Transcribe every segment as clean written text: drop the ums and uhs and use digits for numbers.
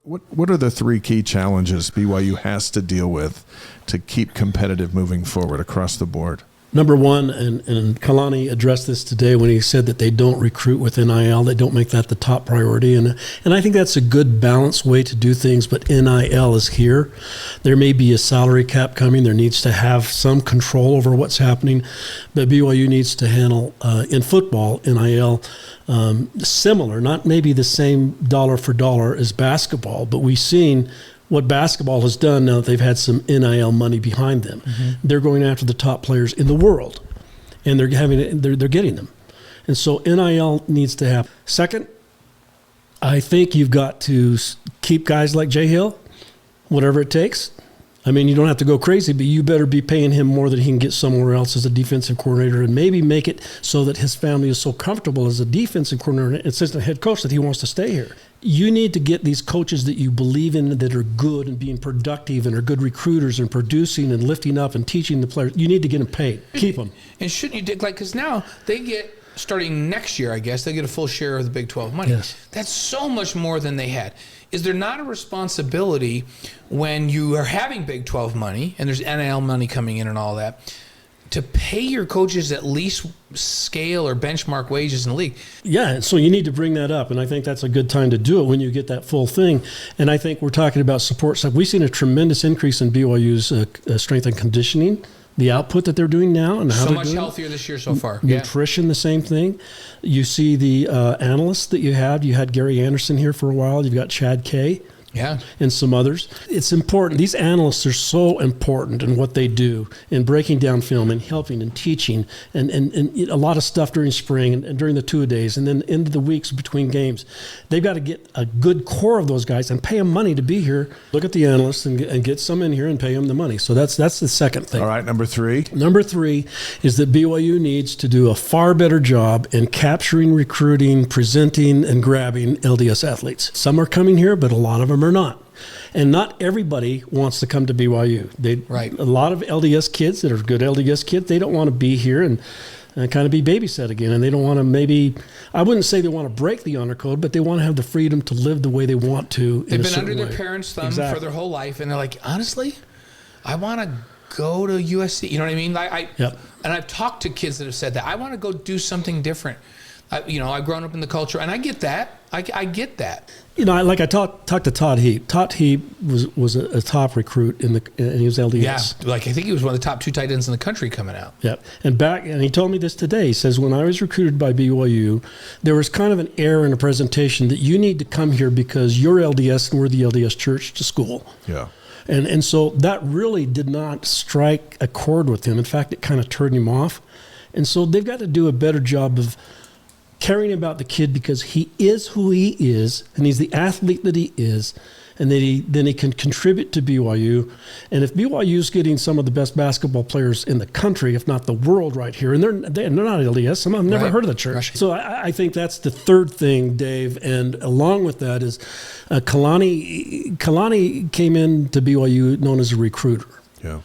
What are the three key challenges BYU has to deal with to keep competitive moving forward across the board? Number one, and Kalani addressed this today when he said that they don't recruit with NIL. They don't make that the top priority. And I think that's a good balanced way to do things, but NIL is here. There may be a salary cap coming. There needs to have some control over what's happening. But BYU needs to handle, in football, NIL similar, not maybe the same dollar for dollar as basketball, but we've seen what basketball has done now that they've had some NIL money behind them. Mm-hmm. They're going after the top players in the world, and they're getting them. And so NIL needs to happen. Second, I think you've got to keep guys like Jay Hill, whatever it takes. I mean, you don't have to go crazy, but you better be paying him more than he can get somewhere else as a defensive coordinator, and maybe make it so that his family is so comfortable as a defensive coordinator and assistant head coach that he wants to stay here. You need to get these coaches that you believe in, that are good and being productive and are good recruiters and producing and lifting up and teaching the players. You need to get them paid. Keep them. And shouldn't you, Dick, because now they get, starting next year, I guess, they get a full share of the Big 12 money. Yes. That's so much more than they had. Is there not a responsibility when you are having Big 12 money and there's NIL money coming in and all that, to pay your coaches at least scale or benchmark wages in the league? Yeah, so you need to bring that up, and I think that's a good time to do it when you get that full thing. And I think we're talking about support stuff. We've seen a tremendous increase in BYU's strength and conditioning, the output that they're doing now, and how so they're much doing healthier this year so far. Nutrition, the same thing. You see the analysts that you had. You had Gary Anderson here for a while. You've got Chad Kay. Yeah. And some others. It's important. These analysts are so important in what they do in breaking down film and helping and teaching and a lot of stuff during spring and during the two-a-days and then into the weeks between games. They've got to get a good core of those guys and pay them money to be here. Look at the analysts and get some in here and pay them the money. So that's the second thing. All right, number three. Number three is that BYU needs to do a far better job in capturing, recruiting, presenting, and grabbing LDS athletes. Some are coming here, but a lot of them are not. And not everybody wants to come to BYU. Right. A lot of LDS kids that are good LDS kids, they don't want to be here and kind of be babysat again. And they don't want to maybe, I wouldn't say they want to break the honor code, but they want to have the freedom to live the way they want to. They've been under their parents' thumb for their whole life, and they're like, honestly, I want to go to USC. You know what I mean? Yep. And I've talked to kids that have said that. I want to go do something different. I've grown up in the culture, and I get that. I get that. You know, I talked to Todd Heap. Todd Heap was a top recruit and he was LDS. Yeah, I think he was one of the top 2 tight ends in the country coming out. Yeah, and he told me this today. He says, when I was recruited by BYU, there was kind of an error in the presentation that you need to come here because you're LDS and we're the LDS church to school. Yeah. And so that really did not strike a chord with him. In fact, it kind of turned him off. And so they've got to do a better job of caring about the kid because he is who he is, and he's the athlete that he is, and then he can contribute to BYU. And if BYU is getting some of the best basketball players in the country, if not the world, right here, and they're not LDS, some of them never heard of the church. Right. So I think that's the third thing, Dave. And along with that is Kalani came in to BYU known as a recruiter. Yeah.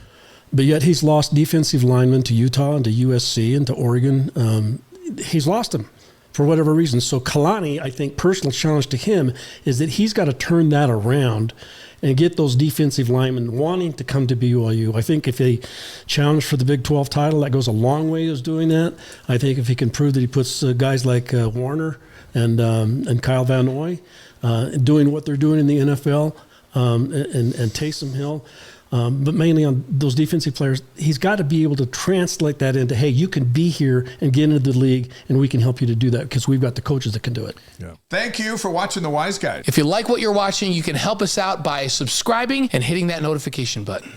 But yet he's lost defensive linemen to Utah and to USC and to Oregon. He's lost them for whatever reason. So Kalani, I think, personal challenge to him is that he's got to turn that around and get those defensive linemen wanting to come to BYU. I think if they challenge for the Big 12 title, that goes a long way as doing that. I think if he can prove that he puts guys like Warner and Kyle Van Noy doing what they're doing in the NFL and Taysom Hill, but mainly on those defensive players, he's got to be able to translate that into, hey, you can be here and get into the league, and we can help you to do that because we've got the coaches that can do it. Yeah. Thank you for watching The Wise Guy. If you like what you're watching, you can help us out by subscribing and hitting that notification button.